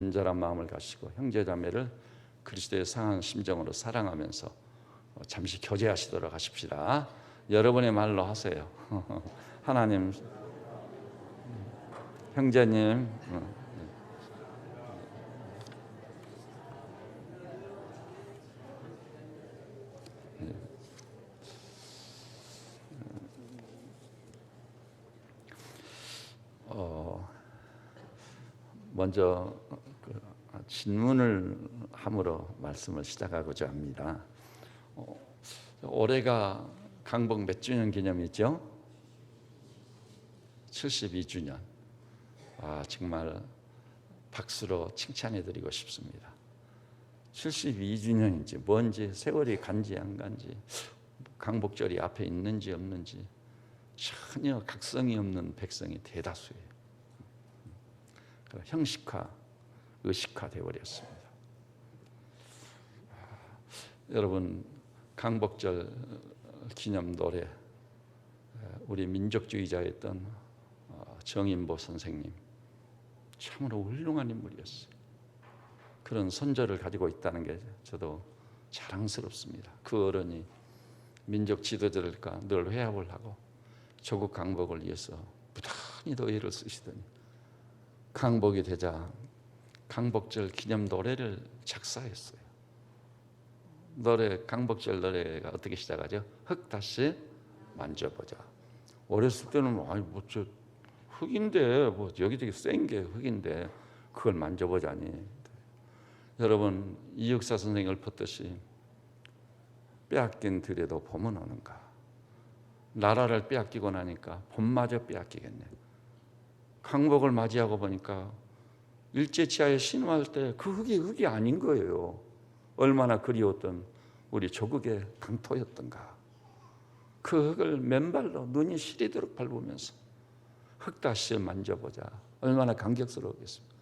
간절한 마음을 가지고 형제자매를 그리스도의 상한 심정으로 사랑하면서 잠시 교제하시도록 하십시다. 여러분의 말로 하세요. 하나님, 형제님, 먼저 질문을 함으로 말씀을 시작하고자 합니다. 올해가 강복 몇 주년 기념이죠? 72주년. 정말 박수로 칭찬해드리고 싶습니다. 72주년인지 뭔지, 세월이 간지 안 간지, 강복절이 앞에 있는지 없는지 전혀 각성이 없는 백성이 대다수예요. 형식화, 의식화 되어버렸습니다. 여러분, 강복절 기념 노래, 우리 민족주의자였던 정인보 선생님, 참으로 훌륭한 인물이었어요. 그런 선조를 가지고 있다는 게 저도 자랑스럽습니다. 그 어른이 민족 지도자들과 늘 회합을 하고 조국 강복을 위해서 부단히 더 애를 쓰시더니 강복이 되자 강복절 기념 노래를 작사했어요. 노래, 강복절 노래가 어떻게 시작하죠? 흙 다시 만져보자. 어렸을 때는 저 흙인데 여기저기 센 게 흙인데 그걸 만져보자니. 여러분, 이육사 선생이 읊었듯이 빼앗긴 들에도 봄은 오는가. 나라를 빼앗기고 나니까 봄마저 빼앗기겠네. 강복을 맞이하고 보니까 일제치하에 신음할 때 그 흙이 아닌 거예요. 얼마나 그리웠던 우리 조국의 강토였던가. 그 흙을 맨발로 눈이 시리도록 밟으면서 흙 다시 만져보자. 얼마나 감격스러웠겠습니까?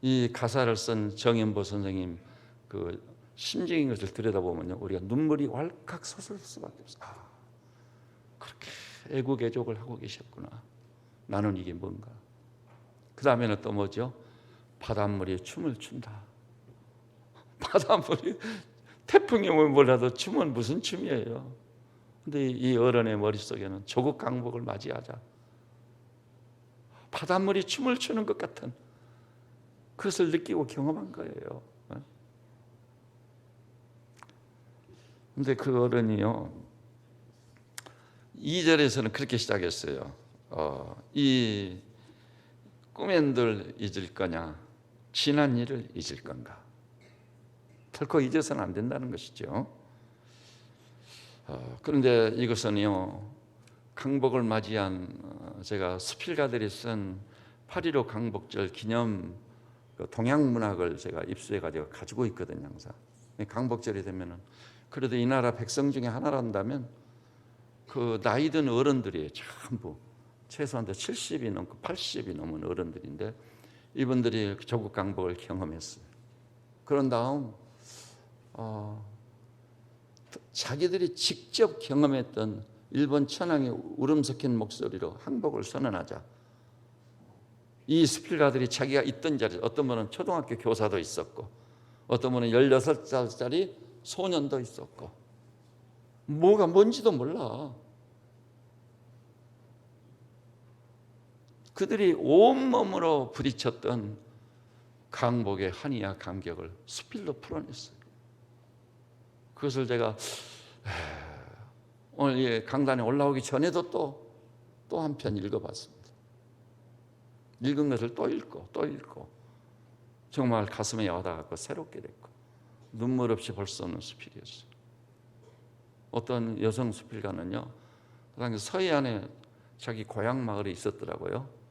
이 가사를 쓴 정인보 선생님 그 심정인 것을 들여다보면요, 우리가 눈물이 왈칵 솟을 수밖에 없어요. 그렇게 애국애족을 하고 계셨구나. 나는 이게 뭔가. 그 다음에는 또 뭐죠? 바닷물이 춤을 춘다. 바닷물이 태풍이 오면 몰라도 춤은 무슨 춤이에요. 근데 이 어른의 머릿속에는 조국 강복을 맞이하자. 바닷물이 춤을 추는 것 같은 그것을 느끼고 경험한 거예요. 근데 그 어른이요, 2절에서는 그렇게 시작했어요. 이 꿈엔들 잊을 거냐, 지난 일을 잊을 건가. 결코 잊어서는 안 된다는 것이죠. 그런데 이것은요, 강복을 맞이한 제가 수필가들이 쓴 8.15 강복절 기념 동양문학을 제가 입수해가지고 가지고 있거든요. 항상 강복절이 되면은, 그래도 이 나라 백성 중에 하나란다면 그 나이든 어른들이 전부 최소한 70이 넘고 80이 넘은 어른들인데, 이분들이 조국 강복을 경험했어요. 그런 다음 자기들이 직접 경험했던 일본 천황의 울음 섞인 목소리로 항복을 선언하자. 이 수필가들이 자기가 있던 자리, 어떤 분은 초등학교 교사도 있었고 어떤 분은 16살짜리 소년도 있었고, 뭐가 뭔지도 몰라. 그들이 온몸으로 부딪혔던 강복의 한이와 감격을 수필로 풀어냈어요. 그것을 제가 오늘 강단에 올라오기 전에도 또 한 편 읽어봤습니다. 읽은 것을 또 읽고 정말 가슴에 와닿았고 새롭게 됐고 눈물 없이 볼 수 없는 수필이었어요. 어떤 여성 수필가는요, 당시 서해안에 자기 고향 마을에 있었더라고요.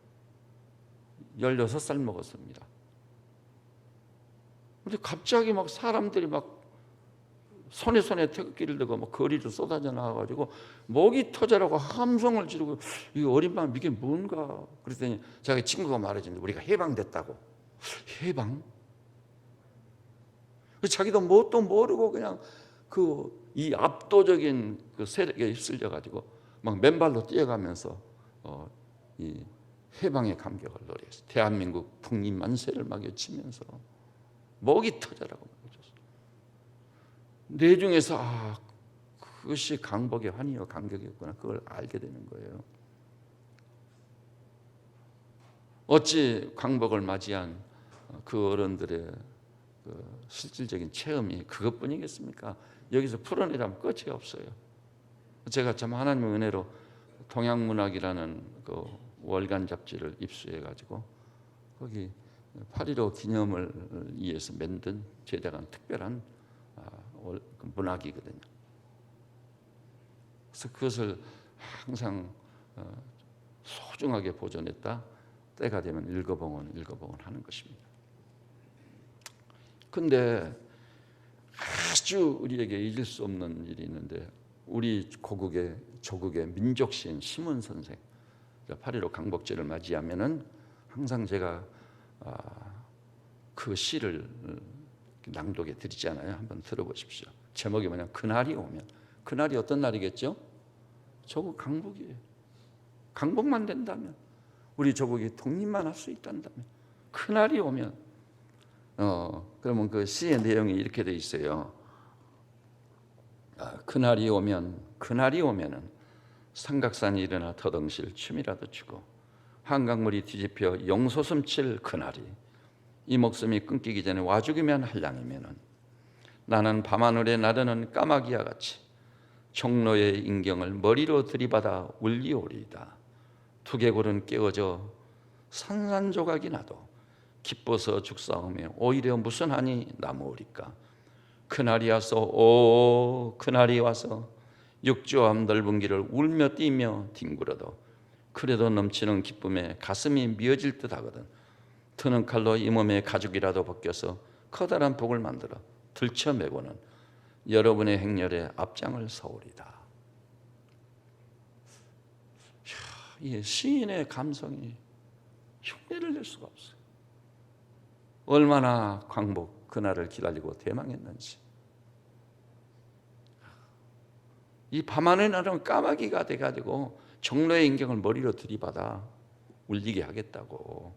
16살 먹었습니다. 근데 갑자기 막 사람들이 막 손에 태극기를 들고 막 거리로 쏟아져 나와가지고 목이 터져라고 함성을 지르고, 이 어린 마음 이게 뭔가. 그랬더니 자기 친구가 말해주는데 우리가 해방됐다고. 해방? 자기도 뭣도 모르고 그냥 이 압도적인 그 세력에 휩쓸려 가지고 막 맨발로 뛰어가면서 이 해방의 감격을 노래했어요. 대한민국 독립 만세를 막 외치면서 목이 터져라고 외쳤어요. 내중에서 그것이 강복의 환희요 감격이었구나, 그걸 알게 되는 거예요. 어찌 강복을 맞이한 그 어른들의 그 실질적인 체험이 그것뿐이겠습니까? 여기서 풀어내자면 끝이 없어요. 제가 참 하나님의 은혜로 동양문학이라는 그 월간 잡지를 입수해가지고 거기 8.15 기념을 위해서 만든 제작한 특별한 문학이거든요. 그래서 그것을 항상 소중하게 보존했다 때가 되면 읽어보곤 하는 것입니다. 근데 아주 우리에게 잊을 수 없는 일이 있는데, 우리 조국의 민족시인 심은 선생 8.15 강복절을 맞이하면은 항상 제가 그 시를 낭독해 드리잖아요. 한번 들어보십시오. 제목이 뭐냐, 그날이 오면. 그날이 어떤 날이겠죠? 조국 강복이에요. 강복만 된다면, 우리 조국이 독립만 할 수 있다면, 그날이 오면. 그러면 그 시의 내용이 이렇게 돼 있어요. 그날이 오면은 삼각산이 일어나 더덩실 춤이라도 추고 한강물이 뒤집혀 용솟음칠 그날이 이 목숨이 끊기기 전에 와주기만 할랑이면은 나는 밤하늘에 나르는 까마귀와 같이 종로의 인경을 머리로 들이받아 울리오리이다. 두개골은 깨어져 산산조각이 나도 기뻐서 죽사오며 오히려 무슨 한이 남으리까. 그날이 와서 그날이 와서 육조암 넓은 길을 울며 뛰며 뒹굴어도 그래도 넘치는 기쁨에 가슴이 미어질 듯 하거든. 드는 칼로 이 몸의 가죽이라도 벗겨서 커다란 복을 만들어 들쳐매고는 여러분의 행렬에 앞장을 서오리다. 이 시인의 감성이 흉내를 낼 수가 없어요. 얼마나 광복 그날을 기다리고 대망했는지. 이 밤하늘에 나르는 까마귀가 돼가지고 종로의 인경을 머리로 들이받아 울리게 하겠다고.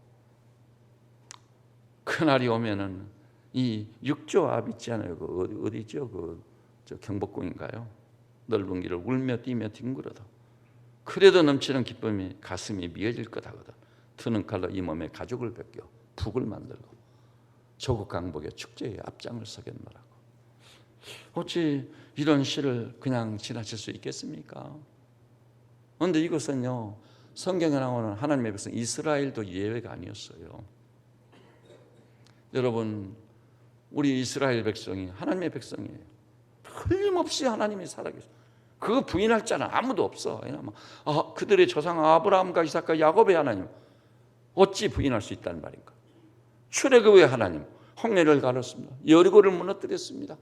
그날이 오면은 이 육조 앞 있잖아요. 그 어디죠? 저 경복궁인가요? 넓은 길을 울며 뛰며 뒹굴어도 그래도 넘치는 기쁨이 가슴이 미어질 것 하거든. 드는 칼로 이 몸에 가죽을 벗겨 북을 만들고 조국 강복의 축제에 앞장을 서겠노라고. 어찌 이런 시를 그냥 지나칠 수 있겠습니까? 그런데 이것은요, 성경에 나오는 하나님의 백성 이스라엘도 예외가 아니었어요. 여러분, 우리 이스라엘 백성이 하나님의 백성이에요. 틀림없이 하나님이 살아계세요. 그거 부인할 자는 아무도 없어. 그들의 조상 아브라함과 이삭과 야곱의 하나님 어찌 부인할 수 있다는 말인가? 출애굽의 하나님 홍해를 가렸습니다. 여리고를 무너뜨렸습니다.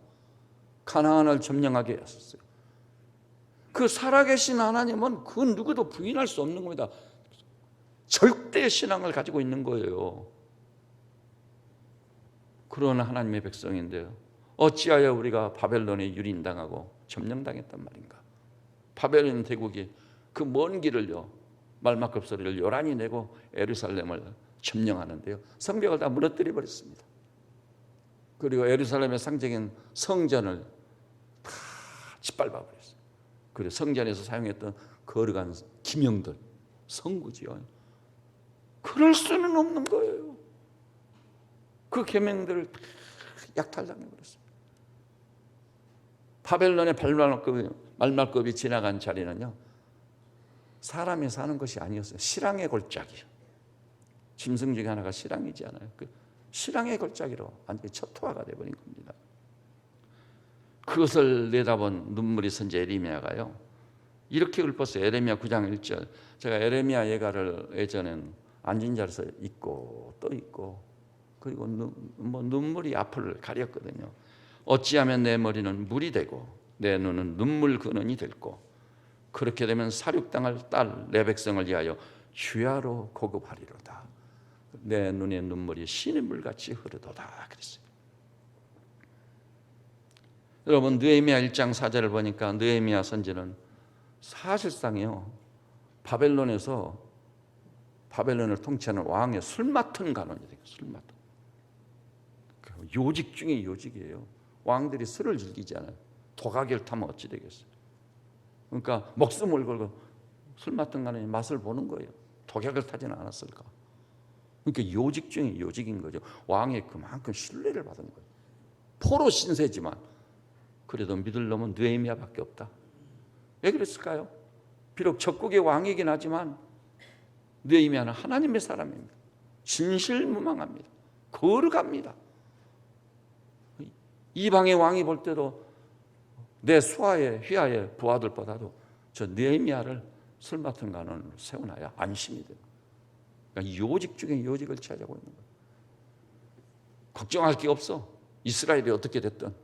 가나안을 점령하게 하셨어요. 그 살아계신 하나님은 그 누구도 부인할 수 없는 겁니다. 절대 신앙을 가지고 있는 거예요. 그런 하나님의 백성인데요, 어찌하여 우리가 바벨론에 유린당하고 점령당했단 말인가? 바벨론 대국이 그 먼 길을요, 말마급소리를 요란히 내고 예루살렘을 점령하는데요, 성벽을 다 무너뜨려 버렸습니다. 그리고 예루살렘의 상징인 성전을 다 짓밟아 버렸어요. 그리고 성전에서 사용했던 거룩한 기명들, 성구지요. 그럴 수는 없는 거예요. 그 계명들을 다 약탈당해 버렸습니다. 바벨론의 말말급이 지나간 자리는요, 사람이 사는 것이 아니었어요. 실랑의 골짜기. 짐승 중에 하나가 실랑이지 않아요. 그 실랑의 골짜기로 완전히 초토화가 되어버린 겁니다. 그것을 내다본 눈물이 선지 에레미야가요, 이렇게 읊었어요. 에레미야 9장 1절. 제가 에레미야 예가를 예전엔 앉은 자리에서 읽고 또 읽고, 그리고 눈물이 앞을 가렸거든요. 어찌하면 내 머리는 물이 되고 내 눈은 눈물 근원이 될고, 그렇게 되면 사륙당할 딸 내 백성을 위하여 주야로 고급하리로다. 내 눈의 눈물이 신의 물같이 흐르도다 그랬어요. 여러분, 느헤미야 1장 4절을 보니까 느헤미야 선지는 사실상요, 바벨론에서 바벨론을 통치하는 왕의 술 맡은 간원이 되겠어요. 술 맡은. 요직 중에 요직이에요. 왕들이 술을 즐기지 않아요. 도가기를 타면 어찌 되겠어요. 그러니까 목숨을 걸고 술 맡은 간원이 맛을 보는 거예요. 독약을 타지는 않았을까. 그러니까 요직 중에 요직인 거죠. 왕의 그만큼 신뢰를 받은 거예요. 포로 신세지만 그래도 믿을 놈은 느헤미야밖에 없다. 왜 그랬을까요? 비록 적국의 왕이긴 하지만 느헤미야는 하나님의 사람입니다. 진실무망합니다. 거룩합니다. 이방의 왕이 볼 때도 내 수하의 휘하의 부하들보다도 저 느헤미야를 술 맡은 간원으로 세워놔야 안심이 돼요. 그러니까 요직 중에 요직을 취하자고 있는 거예요. 걱정할 게 없어. 이스라엘이 어떻게 됐든.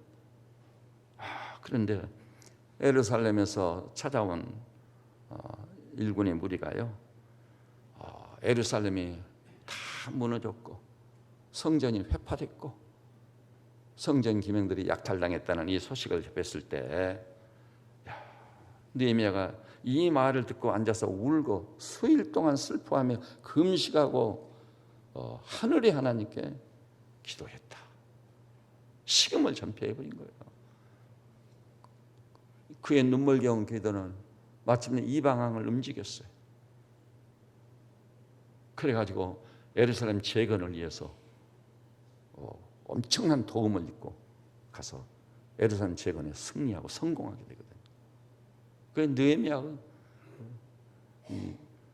그런데 예루살렘에서 찾아온 일군의 무리가요, 예루살렘이 다 무너졌고 성전이 회파됐고 성전 기명들이 약탈당했다는 이 소식을 접했을 때 느헤미야가 이 말을 듣고 앉아서 울고 수일 동안 슬퍼하며 금식하고 하늘의 하나님께 기도했다. 식음을 전폐해버린 거예요. 그의 눈물겨운 기도는 마침내 이방왕을 움직였어요. 그래가지고 예루살렘 재건을 위해서 엄청난 도움을 입고 가서 예루살렘 재건에 승리하고 성공하게 되거든요. 그 느헤미야가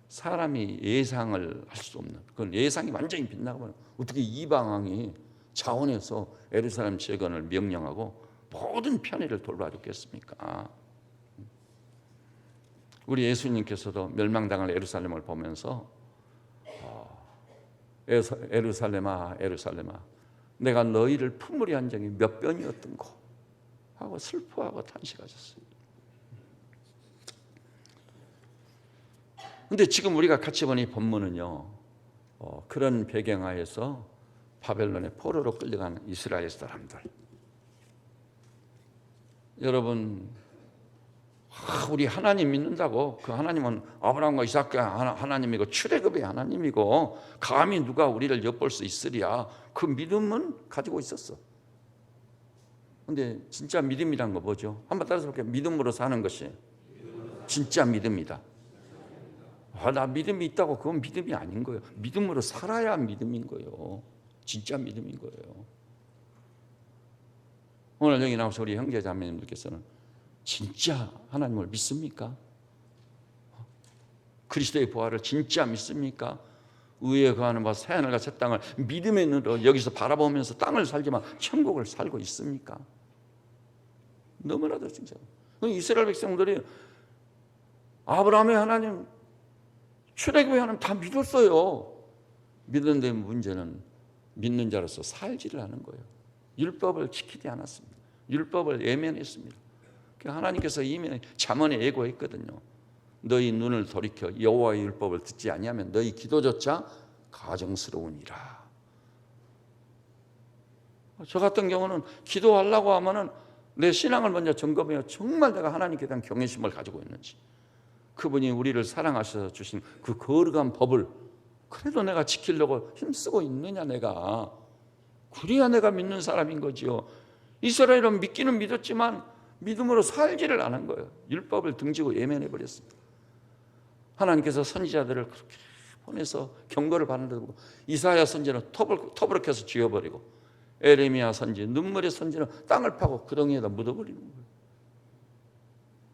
사람이 예상을 할 수 없는 그건 예상이 완전히 빗나가면 어떻게 이방왕이 자원해서 예루살렘 재건을 명령하고 모든 편의를 돌봐줬겠습니까? 우리 예수님께서도 멸망당할 예루살렘을 보면서 예루살렘아 예루살렘아 내가 너희를 품으리 한 적이 몇 번이었던고 하고 슬퍼하고 탄식하셨어요. 그런데 지금 우리가 같이 본 이 본문은요, 그런 배경하에서 바벨론의 포로로 끌려가는 이스라엘 사람들. 여러분, 우리 하나님 믿는다고 그 하나님은 아브라함과 이삭과 하나님이고 출애굽의 하나님이고 감히 누가 우리를 엿볼 수 있으랴 그 믿음은 가지고 있었어. 그런데 진짜 믿음이란 거 뭐죠? 한번 따라서 볼게요. 믿음으로 사는 것이 진짜 믿음이다. 나 믿음이 있다고 그건 믿음이 아닌 거예요. 믿음으로 살아야 믿음인 거예요. 진짜 믿음인 거예요. 오늘 여기 나와서 우리 형제 자매님들께서는 진짜 하나님을 믿습니까? 그리스도의 부활을 진짜 믿습니까? 의에 거하는 바 새하늘과 새 땅을 믿음의 눈으로 여기서 바라보면서 땅을 살지만 천국을 살고 있습니까? 너무나도 진짜. 이스라엘 백성들이 아브라함의 하나님, 출애굽의 하나님 다 믿었어요. 믿는데 문제는 믿는 자로서 살지를 않은 거예요. 율법을 지키지 않았습니다. 율법을 예면했습니다. 하나님께서 이미 잠언에 예고했거든요. 너희 눈을 돌이켜 여호와의 율법을 듣지 아니하면 너희 기도조차 가정스러우니라. 저 같은 경우는 기도하려고 하면은 내 신앙을 먼저 점검해요. 정말 내가 하나님께 대한 경외심을 가지고 있는지, 그분이 우리를 사랑하셔서 주신 그 거룩한 법을 그래도 내가 지키려고 힘쓰고 있느냐, 내가. 그래야 내가 믿는 사람인 거지요. 이스라엘은 믿기는 믿었지만 믿음으로 살지를 않은 거예요. 율법을 등지고 예면해버렸습니다. 하나님께서 선지자들을 그렇게 보내서 경고를 받는다고, 이사야 선지는 톱으로 켜서 쥐어버리고, 에레미야 선지, 눈물의 선지는 땅을 파고 구덩이에다 묻어버리는 거예요.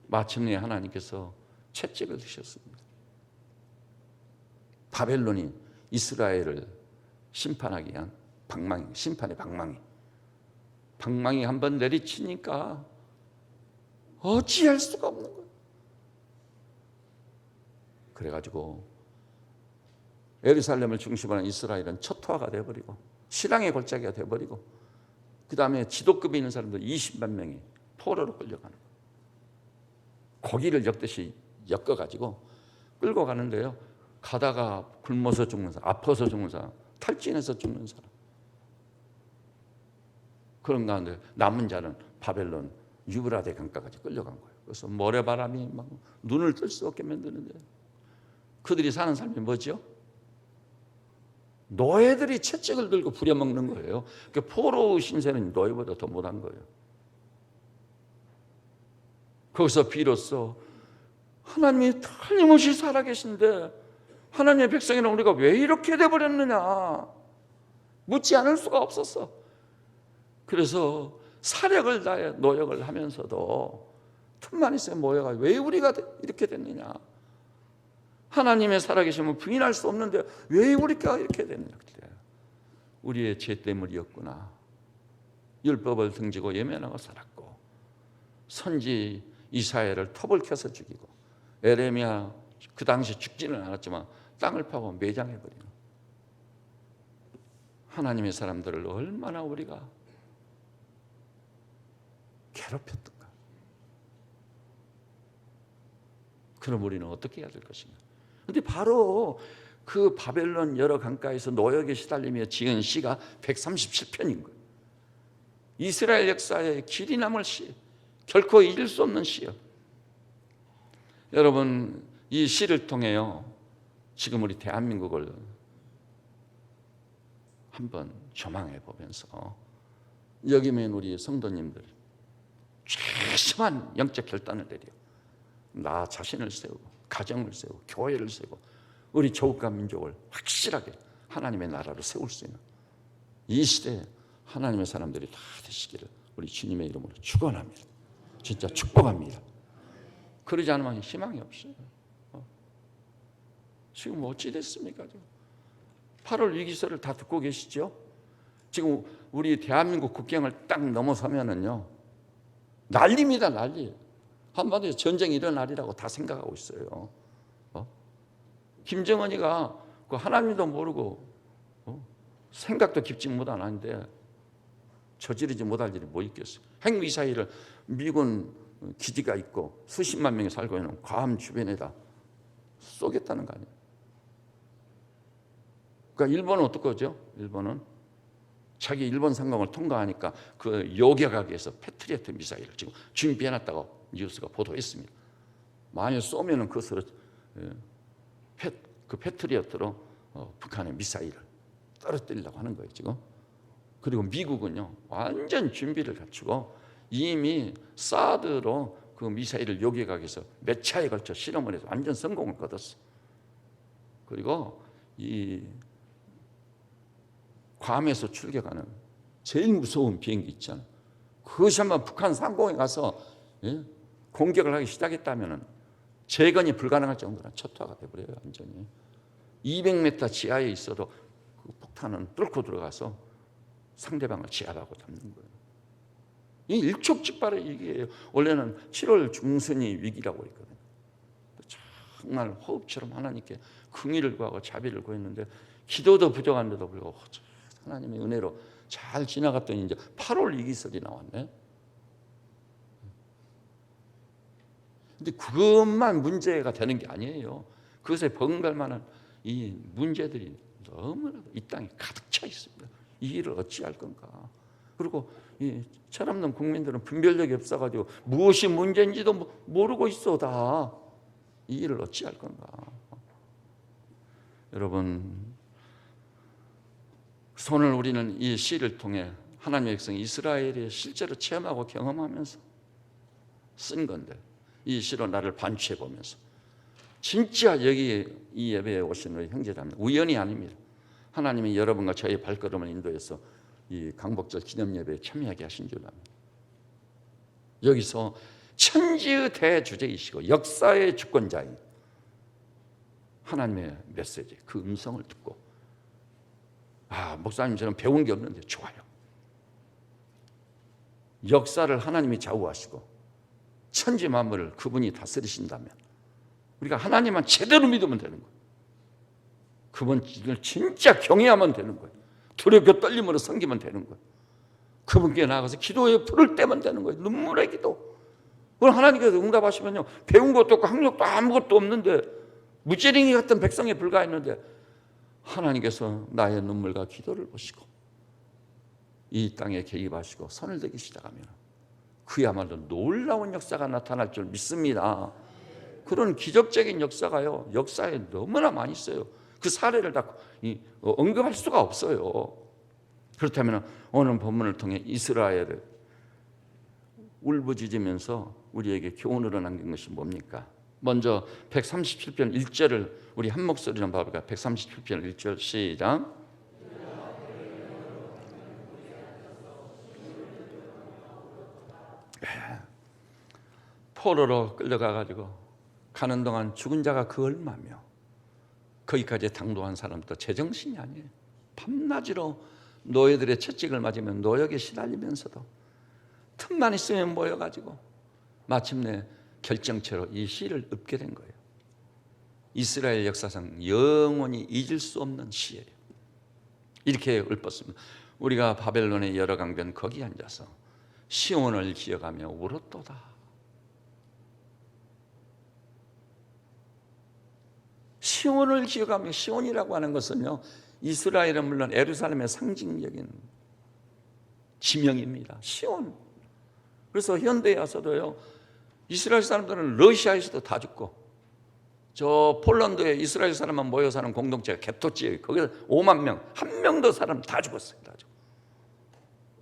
마침내 하나님께서 채찍을 드셨습니다. 바벨론이 이스라엘을 심판하기 위한 방망이, 심판의 방망이 한번 내리치니까 어찌할 수가 없는 거예요. 그래가지고 예루살렘을 중심으로 한 이스라엘은 초토화가 되어버리고 실랑의 골짜기가 되어버리고, 그 다음에 지도급이 있는 사람들 20만 명이 포로로 끌려가는 거예요. 고기를 엮듯이 엮어가지고 끌고 가는데요, 가다가 굶어서 죽는 사람, 아파서 죽는 사람, 탈진해서 죽는 사람, 그런 가운데 남은 자는 바벨론 유브라데 강가까지 끌려간 거예요. 그래서 모래바람이 막 눈을 뜰 수 없게 만드는데, 그들이 사는 삶이 뭐죠? 노예들이 채찍을 들고 부려먹는 거예요. 그러니까 포로 신세는 노예보다 더 못한 거예요. 거기서 비로소 하나님이 틀림없이 살아계신데 하나님의 백성이나 우리가 왜 이렇게 돼버렸느냐 묻지 않을 수가 없었어. 그래서 사력을 다해 노역을 하면서도 틈만 있으면 모여가 왜 우리가 이렇게 됐느냐, 하나님의 살아계심을 부인할 수 없는데 왜 우리가 이렇게 됐느냐, 우리의 죄 때문이었구나. 율법을 등지고 예면하고 살았고 선지 이사야를 톱을 켜서 죽이고 에레미야 그 당시 죽지는 않았지만 땅을 파고 매장해버리는 하나님의 사람들을 얼마나 우리가 괴롭혔던가. 그럼 우리는 어떻게 해야 될 것인가. 그런데 바로 그 바벨론 여러 강가에서 노역에 시달리며 지은 시가 137편인 거예요. 이스라엘 역사에 길이 남을 시, 결코 잊을 수 없는 시요. 여러분, 이 시를 통해요, 지금 우리 대한민국을 한번 조망해 보면서 여기 있는 우리 성도님들 최소한 영적 결단을 내려 나 자신을 세우고 가정을 세우고 교회를 세우고 우리 조국과 민족을 확실하게 하나님의 나라로 세울 수 있는 이 시대에 하나님의 사람들이 다 되시기를 우리 주님의 이름으로 축원합니다. 진짜 축복합니다. 그러지 않으면 희망이 없어요. 지금 어찌 됐습니까? 8월 위기설을 다 듣고 계시죠? 지금 우리 대한민국 국경을 딱 넘어서면은요 난리입니다. 난리. 한마디로 전쟁이 일어나리라고 다 생각하고 있어요. 김정은이가 그 하나님도 모르고 생각도 깊지 못하는데 저지르지 못할 일이 뭐 있겠어요. 핵미사일을 미군 기지가 있고 수십만 명이 살고 있는 괌 주변에다 쏘겠다는 거 아니에요. 그러니까 일본은 어떡하죠? 일본은 자기 일본 상공을 통과하니까 그 요격하기 위해서 패트리어트 미사일을 지금 준비해놨다고 뉴스가 보도했습니다. 만일 쏘면은 그것으로 그 패트리어트로 북한의 미사일을 떨어뜨리려고 하는 거예요 지금. 그리고 미국은요 완전 준비를 갖추고 이미 사드로 그 미사일을 요격하기 위해서 몇 차에 걸쳐 실험을 해서 완전 성공을 거뒀어. 그리고 이 괌에서 출격하는 제일 무서운 비행기 있잖아요. 그것이 한번 북한 상공에 가서 공격을 하기 시작했다면 재건이 불가능할 정도로 초토화가 돼버려요. 완전히 200m 지하에 있어도 그 폭탄은 뚫고 들어가서 상대방을 제압하고 잡는 거예요. 이 일촉즉발의 위기예요. 원래는 7월 중순이 위기라고 했거든요. 정말 호흡처럼 하나님께 긍휼을 구하고 자비를 구했는데 기도도 부족한데도 불구하고 하나님의 은혜로 잘 지나갔더니 이제 8월 위기설이 나왔네. 근데 그것만 문제가 되는 게 아니에요. 그것에 버금갈 만한 이 문제들이 너무나도 이 땅에 가득 차 있습니다. 이 일을 어찌할 건가. 그리고 이 철없는 국민들은 분별력이 없어가지고 무엇이 문제인지도 모르고 있어. 다 이 일을 어찌할 건가. 여러분, 오늘 우리는 이 시를 통해 하나님의 백성 이스라엘이 실제로 체험하고 경험하면서 쓴 건데, 이 시로 나를 반추해 보면서 진짜 여기 이 예배에 오신 우리 형제자매 우연이 아닙니다. 하나님이 여러분과 저의 발걸음을 인도해서 이 강복절 기념 예배에 참여하게 하신 줄 압니다. 여기서 천지의 대주제이시고 역사의 주권자인 하나님의 메시지, 그 음성을 듣고 목사님 저는 배운 게 없는데 좋아요. 역사를 하나님이 좌우하시고 천지 만물을 그분이 다스리신다면 우리가 하나님만 제대로 믿으면 되는 거예요. 그분을 진짜 경외하면 되는 거예요. 두렵고 떨림으로 섬기면 되는 거예요. 그분께 나가서 기도에 불을 떼면 되는 거예요. 눈물의 기도. 그걸 하나님께서 응답하시면요 배운 것도 없고 학력도 아무것도 없는데 무지랭이 같은 백성에 불과했는데 하나님께서 나의 눈물과 기도를 보시고 이 땅에 개입하시고 손을 대기 시작하면 그야말로 놀라운 역사가 나타날 줄 믿습니다. 그런 기적적인 역사가요 역사에 너무나 많이 있어요. 그 사례를 다 언급할 수가 없어요. 그렇다면 오늘 본문을 통해 이스라엘을 울부짖으면서 우리에게 교훈으로 남긴 것이 뭡니까? 먼저 137편 1절을 우리 한 목소리로 봐볼까요? 137편 1절 시작. 포로로 끌려가가지고 가는 동안 죽은 자가 그 얼마며 거기까지 당도한 사람도 제정신이 아니에요. 밤낮으로 노예들의 채찍을 맞으면 노역에 시달리면서도 틈만 있으면 모여가지고 마침내 결정체로 이 시를 읊게 된 거예요. 이스라엘 역사상 영원히 잊을 수 없는 시예요. 이렇게 읊었습니다. 우리가 바벨론의 여러 강변 거기 앉아서 시온을 기억하며 울었도다. 시온을 기억하며, 시온이라고 하는 것은요, 이스라엘은 물론 예루살렘의 상징적인 지명입니다. 시온. 그래서 현대에 와서도요, 이스라엘 사람들은 러시아에서도 다 죽고, 저 폴란드에 이스라엘 사람만 모여 사는 공동체가 개토지예요. 거기서 5만 명, 한 명도 사람 다 죽었어요. 다 죽었어요.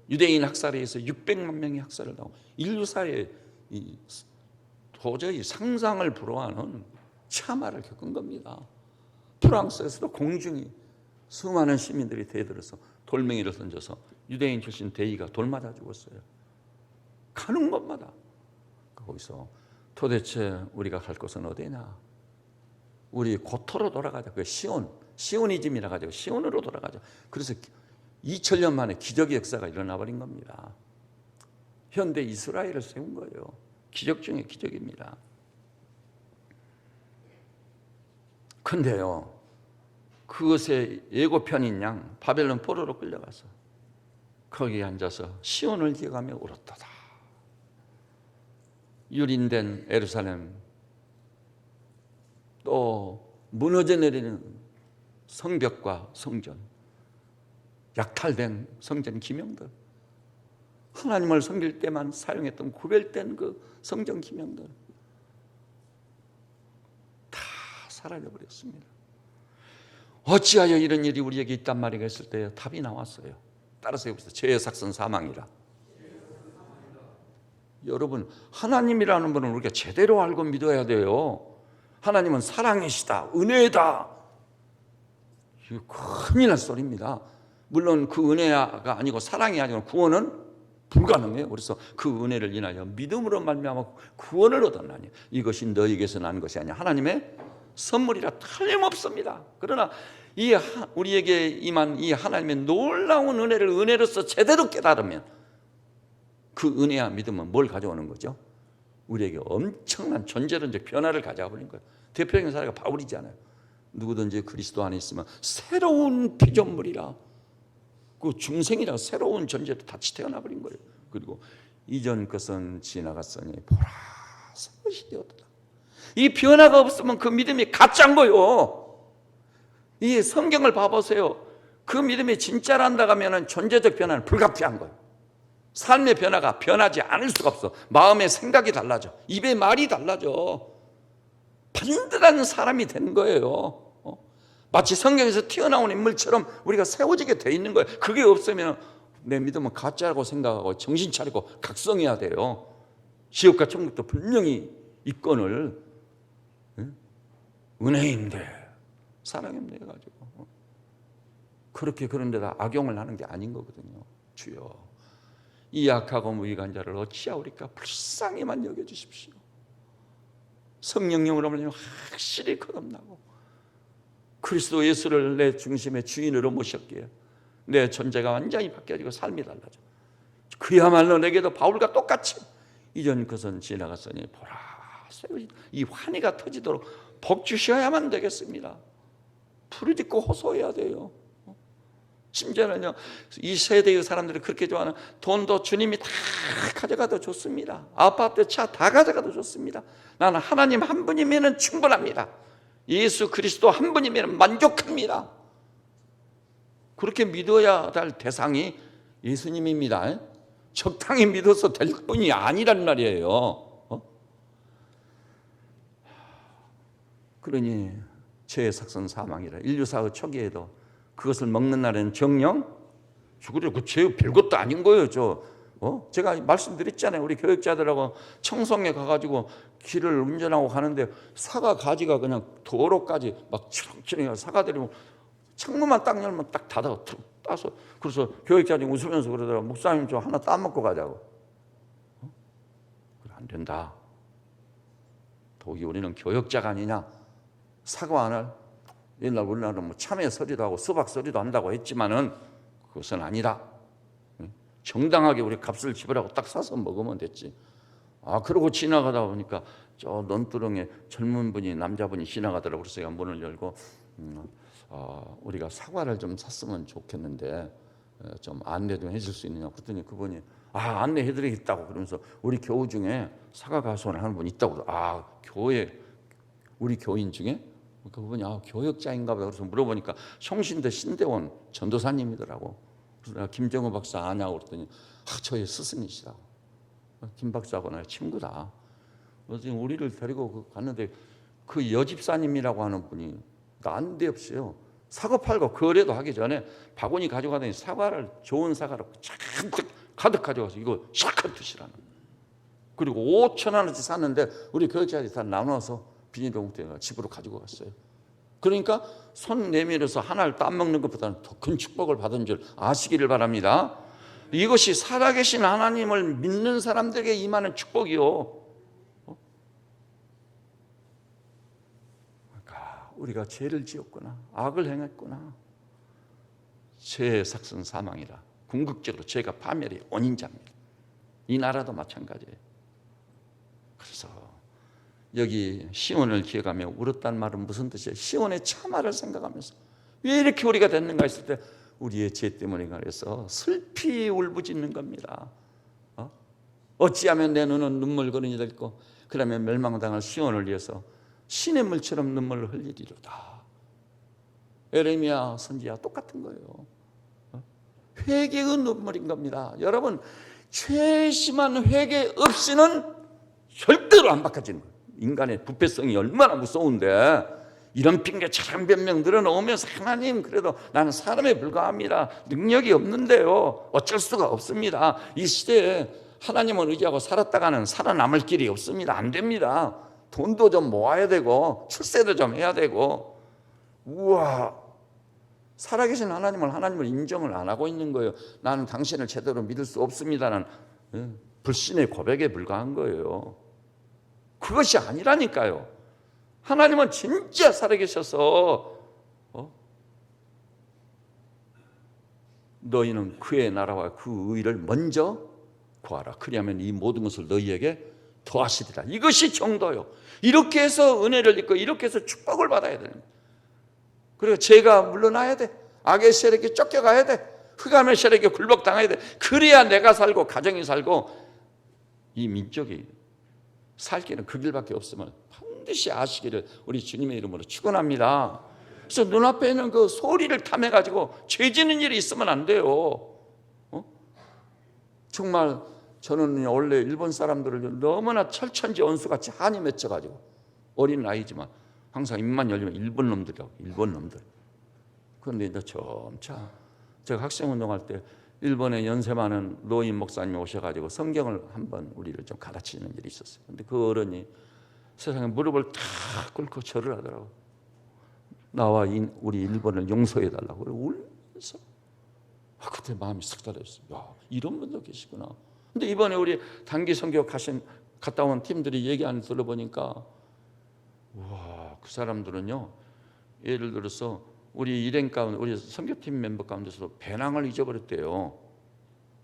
유대인 학살에 의해서 600만 명이 학살을 당하고 인류사에 도저히 상상을 불허하는 참화를 겪은 겁니다. 프랑스에서도 공중이 수많은 시민들이 대들어서 돌멩이를 던져서 유대인 출신 대의가 돌 맞아 죽었어요. 가는 곳마다. 거기서 도대체 우리가 갈 곳은 어디냐? 우리 고토로 돌아가자. 그 시오니즘이라 가지고 시온으로 돌아가자. 그래서 2000년 만에 기적의 역사가 일어나 버린 겁니다. 현대 이스라엘을 세운 거예요. 기적 중에 기적입니다. 근데요, 그것의 예고편인 양 바벨론 포로로 끌려가서 거기에 앉아서 시온을 기억하며 울었도다. 유린된 예루살렘, 또 무너져 내리는 성벽과 성전, 약탈된 성전 기명들, 하나님을 섬길 때만 사용했던 구별된 그 성전 기명들 다 사라져버렸습니다. 어찌하여 이런 일이 우리에게 있단 말이가 했을 때 답이 나왔어요. 따라서 해보세요. 죄의 삭선 사망이라. 여러분, 하나님이라는 분은 우리가 제대로 알고 믿어야 돼요. 하나님은 사랑이시다, 은혜다. 이거 큰일 날 소리입니다. 물론 그 은혜가 아니고 사랑이 아니고 구원은 불가능해요. 그래서 그 은혜를 인하여 믿음으로 말미암아 구원을 얻었나니 이것이 너희에게서 난 것이 아니야 하나님의 선물이라 틀림없습니다. 그러나 우리에게 임한 이 하나님의 놀라운 은혜를 은혜로서 제대로 깨달으면 그 은혜와 믿음은 뭘 가져오는 거죠? 우리에게 엄청난 존재론적 변화를 가져와 버린 거예요. 대표적인 사례가 바울이잖아요. 누구든지 그리스도 안에 있으면 새로운 피조물이라, 그 중생이라 새로운 존재로 다시 태어나 버린 거예요. 그리고 이전 것은 지나갔으니 보라 새 것이 되었다. 이 변화가 없으면 그 믿음이 가짜인 거예요. 이 성경을 봐보세요. 그 믿음이 진짜란다 하면 존재적 변화는 불가피한 거예요. 삶의 변화가 변하지 않을 수가 없어. 마음의 생각이 달라져. 입의 말이 달라져. 반듯한 사람이 되는 거예요. 마치 성경에서 튀어나온 인물처럼 우리가 세워지게 돼 있는 거예요. 그게 없으면 내 믿음은 가짜라고 생각하고 정신 차리고 각성해야 돼요. 지옥과 천국도 분명히 입건을 은혜인데 사랑인데 가지고 그렇게 그런 데다 악용을 하는 게 아닌 거거든요. 주여, 이 약하고 무익한 자를 어찌하오리까 불쌍히만 여겨주십시오. 성령님으로 말하면 확실히 거듭나고 그리스도 예수를 내 중심의 주인으로 모셨기에 내 존재가 완전히 바뀌어지고 삶이 달라져. 그야말로 내게도 바울과 똑같이 이전 것은 지나갔으니 보라 이 환희가 터지도록 복 주셔야만 되겠습니다. 부르짖고 호소해야 돼요. 심지어는요, 이 세대의 사람들이 그렇게 좋아하는 돈도 주님이 다 가져가도 좋습니다. 아파트, 차 다 가져가도 좋습니다. 나는 하나님 한 분이면 충분합니다. 예수 그리스도 한 분이면 만족합니다. 그렇게 믿어야 할 대상이 예수님입니다. 적당히 믿어서 될 뿐이 아니란 말이에요. 그러니 죄의 삭선 사망이라. 인류사의 초기에도 그것을 먹는 날에는 정령 죽으려. 그 죄 별것도 아닌 거예요. 제가 말씀드렸잖아요. 우리 교육자들하고 청송에 가가지고 길을 운전하고 가는데 사과 가지가 그냥 도로까지 막 치렁치렁 사과들이 창문만 딱 열면 딱 닫아 따서. 그래서 교육자들이 웃으면서 그러더라고. 목사님 저 하나 따먹고 가자고. 그래 안 된다. 더욱이 우리는 교역자가 아니냐. 사과안을 옛날 우리나라는 뭐 참외 서리도 하고 수박 서리도 한다고 했지만은 그것은 아니라 정당하게 우리 값을 지불하고 딱 사서 먹으면 됐지. 그러고 지나가다 보니까 저 논두렁에 젊은 분이 남자분이 지나가더라고. 그래서 제가 문을 열고 우리가 사과를 좀 샀으면 좋겠는데 좀 안내 좀 해줄 수 있느냐 그랬더니 그분이 안내해드리겠다고 그러면서 우리 교우 중에 사과 가수원을 하는 분이 있다고. 교회 우리 교인 중에 그분이 교역자인가 보다. 그래서 물어보니까 성신대 신대원 전도사님이더라고. 그래서 내가 김정우 박사 아냐고 그랬더니 저희 스승이시라고. 김 박사하고 나 친구다. 그래서 우리를 데리고 갔는데 그 여집사님이라고 하는 분이 난데없어요. 사과 팔고 거래도 하기 전에 바구니 가져가더니 사과를 좋은 사과를 잔뜩 가득 가져가서 이거 실컷 드시라는. 그리고 5,000원어치 샀는데 우리 교육자들이 다 나눠서 비닐봉투에 집으로 가지고 갔어요. 그러니까 손 내밀어서 하나를 따먹는 것보다는 더 큰 축복을 받은 줄 아시기를 바랍니다. 이것이 살아계신 하나님을 믿는 사람들에게 임하는 축복이요. 그러니까 우리가 죄를 지었구나, 악을 행했구나. 죄의 삭선 사망이라. 궁극적으로 죄가 파멸의 원인자입니다. 이 나라도 마찬가지예요. 그래서 여기 시온을 기억하며 울었단 말은 무슨 뜻이에요? 시온의 참화를 생각하면서 왜 이렇게 우리가 됐는가 했을 때 우리의 죄 때문에 그래서 슬피 울부짖는 겁니다. 어찌하면 내 눈은 눈물거린이 될고 그러면 멸망당할 시온을 위해서 신의 물처럼 눈물을 흘리리로다. 에레미야 선지야 똑같은 거예요. 회개의 눈물인 겁니다. 여러분, 최심한 회개 없이는 절대로 안 바꿔지는 거예요. 인간의 부패성이 얼마나 무서운데 이런 핑계처럼 변명 늘어놓으면서 하나님 그래도 나는 사람에 불과합니다. 능력이 없는데요. 어쩔 수가 없습니다. 이 시대에 하나님을 의지하고 살았다가는 살아남을 길이 없습니다. 안 됩니다. 돈도 좀 모아야 되고 출세도 좀 해야 되고. 우와, 살아계신 하나님을 인정을 안 하고 있는 거예요. 나는 당신을 제대로 믿을 수 없습니다는 불신의 고백에 불과한 거예요. 그것이 아니라니까요. 하나님은 진짜 살아계셔서 너희는 그의 나라와 그 의를 먼저 구하라. 그리하면 이 모든 것을 너희에게 더하시리라. 이것이 정도요. 이렇게 해서 은혜를 입고 이렇게 해서 축복을 받아야 되는 거예요. 그리고 죄가 물러나야 돼. 악의 세력에 쫓겨가야 돼. 흑암의 세력에 굴복당해야 돼. 그래야 내가 살고 가정이 살고 이 민족이 살 길은 그 길밖에 없음을 반드시 아시기를 우리 주님의 이름으로 축원합니다. 그래서 눈앞에 있는 그 소리를 탐해가지고 죄 지는 일이 있으면 안 돼요. 정말 저는 원래 일본 사람들을 너무나 철천지 원수같이 한이 맺혀가지고 어린 나이지만 항상 입만 열리면 일본 놈들이라고. 일본 놈들. 그런데 이제 점차 제가 학생운동할 때 일본에 연세 많은 노인 목사님이 오셔가지고 성경을 한번 우리를 좀 가르치는 일이 있었어요. 근데 그 어른이 세상에 무릎을 탁 꿇고 절을 하더라고. 나와 우리 일본을 용서해달라고. 울면서. 그때 마음이 싹달했어요. 야, 이런 분도 계시구나. 근데 이번에 우리 단기 선교 갔다 온 팀들이 얘기하는 들어보니까 와, 그 사람들은요, 예를 들어서 우리 일행 가운데 우리 선교팀 멤버 가운데서도 배낭을 잊어버렸대요.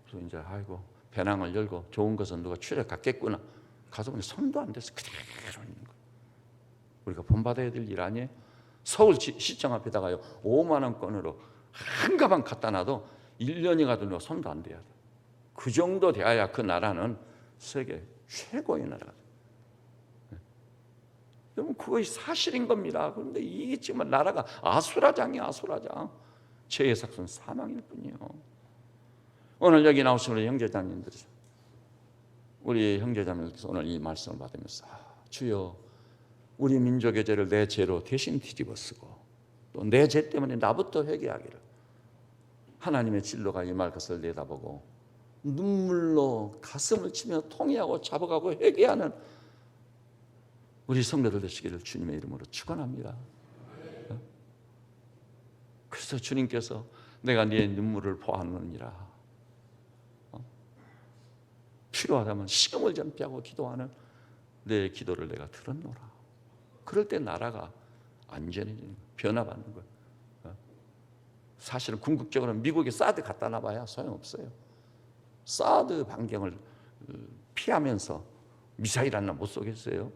그래서 이제 아이고 배낭을 열고 좋은 것은 누가 출해 갔겠구나. 가서 보니 손도 안 대서 그대로 있는 거예요. 우리가 본받아야 될 일 아니에요? 서울 시청 앞에다가요 5만 원권으로 한 가방 갖다 놔도 1년이 가도 손도 안 대야 돼. 그 정도 돼야 그 나라는 세계 최고의 나라가 돼. 여러분, 그것이 사실인 겁니다. 그런데 이게 지금 나라가 아수라장이야, 아수라장. 죄의 삭선 사망일 뿐이에요. 오늘 여기 나오신 우리 형제자매님들이죠. 우리 형제자매님께서 오늘 이 말씀을 받으면서 주여, 우리 민족의 죄를 내 죄로 대신 뒤집어쓰고 또 내 죄 때문에 나부터 회개하기를 하나님의 진로가 임할 것을 내다보고 눈물로 가슴을 치며 통회하고 잡아가고 회개하는 우리 성도들 되시기를 주님의 이름으로 축원합니다. 그래서 주님께서 내가 네 눈물을 보았느니라, 필요하다면 시험을 전폐하고 기도하는 내 기도를 내가 들었노라. 그럴 때 나라가 안전해지는 거예요. 변화받는 거예요. 사실은 궁극적으로 미국에 사드 갖다 놔봐야 소용없어요. 사드 반경을 피하면서 미사일 하나 못 쏘겠어요.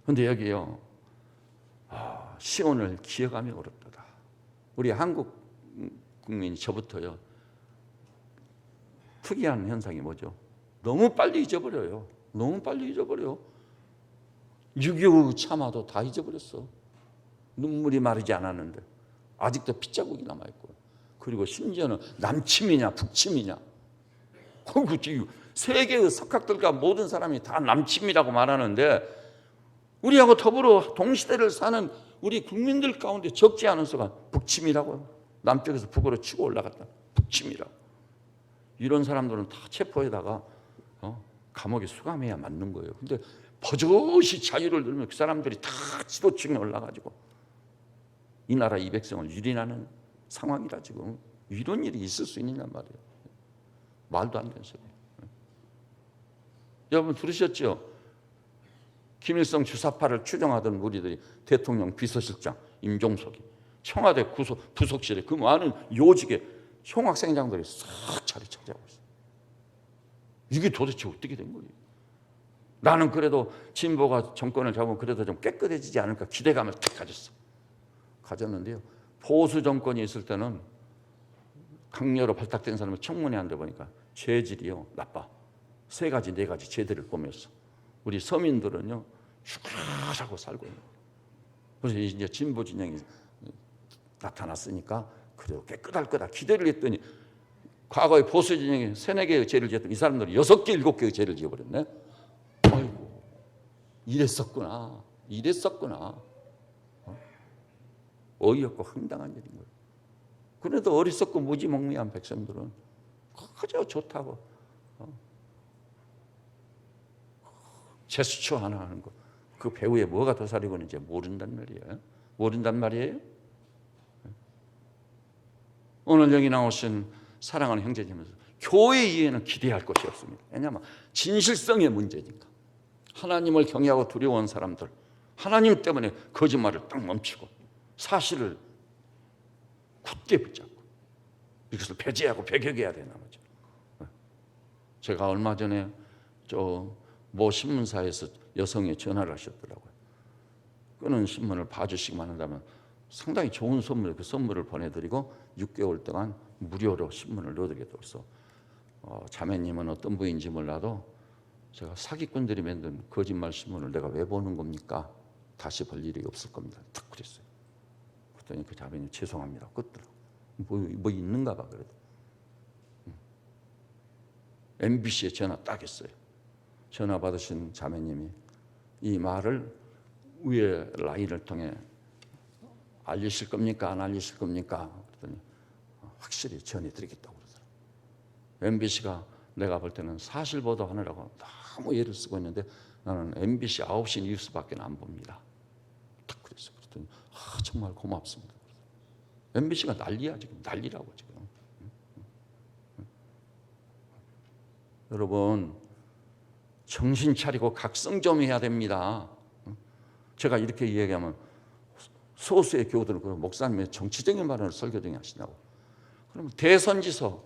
그런데 여기요, 시온을 기억하며 울었도다. 우리 한국 국민이 저부터요, 특이한 현상이 뭐죠? 너무 빨리 잊어버려요. 너무 빨리 잊어버려. 6.25 참아도 다 잊어버렸어. 눈물이 마르지 않았는데 아직도 핏자국이 남아있고, 그리고 심지어는 남침이냐 북침이냐, 세계의 석학들과 모든 사람이 다 남침이라고 말하는데 우리하고 더불어 동시대를 사는 우리 국민들 가운데 적지 않은 수가 북침이라고요. 남쪽에서 북으로 치고 올라갔다, 북침이라고. 이런 사람들은 다 체포에다가 감옥에 수감해야 맞는 거예요. 근데 버젓이 자유를 누리면 그 사람들이 다 지도층에 올라가지고 이 나라 이 백성을 유린하는 상황이라 지금 이런 일이 있을 수 있느냐 말이에요. 말도 안 되는 소리예요. 여러분 들으셨죠? 김일성 주사파를 추종하던 무리들이 대통령 비서실장 임종석이 청와대 부속실에 그 많은 요직에 총학생장들이 싹 자리 차지하고 있어요. 이게 도대체 어떻게 된 거예요? 나는 그래도 진보가 정권을 잡으면 그래도 좀 깨끗해지지 않을까 기대감을 딱 가졌는데요. 보수 정권이 있을 때는 강요로 발탁된 사람을 청문회 한데 보니까 죄질이요 나빠. 3가지 4가지 죄들을 보면서 우리 서민들은요 죽으라고 살고 있는 거예요. 그래서 이제 진보 진영이 나타났으니까 그래도 깨끗할 거다 기대를 했더니 과거에 보수 진영이 3, 4개의 죄를 지었던 이 사람들이 6개, 7개의 죄를 지어버렸네. 아이고, 이랬었구나. 어이없고 황당한 일인 거예요. 그래도 어리석고 무지몽매한 백성들은 그저 좋다고 제스처 하나 하는 거, 그 배후에 뭐가 더 살이고 있는지 모른단 말이에요. 오늘 여기 나오신 사랑하는 형제님들, 교회 이해는 기대할 것이 없습니다. 왜냐하면 진실성의 문제니까. 하나님을 경외하고 두려워하는 사람들, 하나님 때문에 거짓말을 딱 멈추고 사실을 굳게 붙잡고 이것을 배제하고 배격해야 되나 보죠. 제가 얼마 전에 모 신문사에서 여성이 전화를 하셨더라고요. 끊은 신문을 봐주시기만 한다면 상당히 좋은 선물, 그 선물을 보내드리고 6개월 동안 무료로 신문을 넣어드리겠다고. 자매님은 어떤 분인지 몰라도 제가 사기꾼들이 만든 거짓말 신문을 내가 왜 보는 겁니까? 다시 볼 일이 없을 겁니다. 딱 그랬어요. 그랬더니 그 자매님 죄송합니다. 껐더라고. 뭐 있는가 봐 그래도. MBC에 전화 딱 했어요. 전화 받으신 자매님이 이 말을 위에 라인을 통해 알리실 겁니까? 안 알리실 겁니까? 그랬더니 확실히 전해드리겠다고 그러더라고요. MBC가 내가 볼 때는 사실 보도하느라고 너무 애를 쓰고 있는데 나는 MBC 9시 뉴스밖에 안 봅니다. 딱 그랬어요. 그랬더니 정말 고맙습니다. MBC가 난리야 지금. 난리라고 지금. 여러분 정신 차리고 각성 좀 해야 됩니다. 제가 이렇게 이야기하면 소수의 교우들은 목사님의 정치적인 말을 설교 중에 하시냐고. 그러면 대선지서,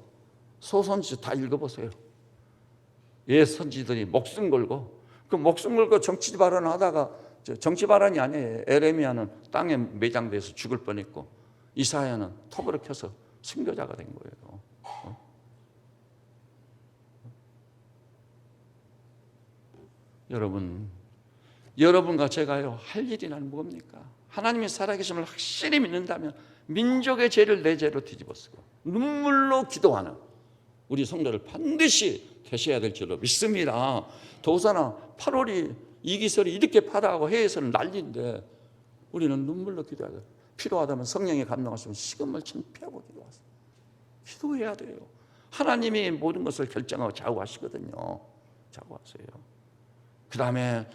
소선지서 다 읽어보세요. 예선지들이 목숨 걸고 그 목숨 걸고 정치 발언을 하다가 정치 발언이 아니에요. 에레미야는 땅에 매장돼서 죽을 뻔했고 이사야는 톱으로 켜서 순교자가 된 거예요. 여러분과 제가요 할 일이란 뭡니까? 하나님의 살아계심을 확실히 믿는다면 민족의 죄를 내 죄로 뒤집어쓰고 눈물로 기도하는 우리 성도를 반드시 되셔야 될 줄로 믿습니다. 더구나 8월이 이기설이 이렇게 파다하고 해에서는 난리인데 우리는 눈물로 기도해야 돼요. 필요하다면 성령의 감동하시면 식음을 침피하고 기도하세요. 기도해야 돼요. 하나님이 모든 것을 결정하고 좌우하시거든요. 좌우하세요. 그 다음에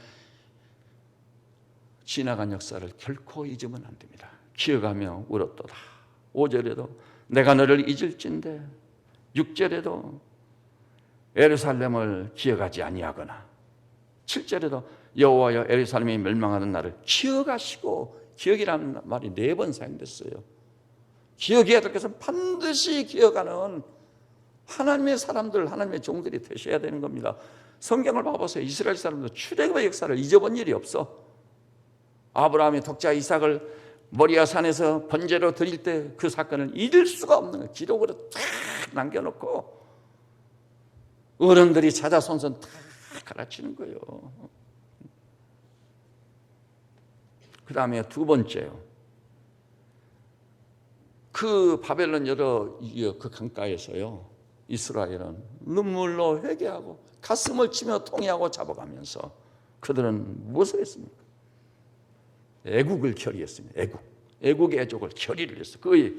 지나간 역사를 결코 잊으면 안 됩니다. 기억하며 울었도다. 5절에도 내가 너를 잊을진데 6절에도 예루살렘을 기억하지 아니하거나 7절에도 여호와여 예루살렘이 멸망하는 날을 기억하시고 기억이라는 말이 4번 사용됐어요. 기억해야 될 것은 반드시 기억하는 하나님의 사람들, 하나님의 종들이 되셔야 되는 겁니다. 성경을 봐보세요. 이스라엘 사람도 출애굽의 역사를 잊어본 일이 없어. 아브라함이 독자 이삭을 모리아 산에서 번제로 드릴 때 그 사건을 잊을 수가 없는 거예요. 기록으로 탁 남겨놓고 어른들이 자자손손 다 가르치는 거예요. 그 다음에 두 번째요. 그 바벨론 여러 그 강가에서요. 이스라엘은 눈물로 회개하고 가슴을 치며 통회하고 잡아가면서 그들은 무엇을 했습니까? 애국을 결의했습니다. 애국의 애족을 결의를 했어요. 그의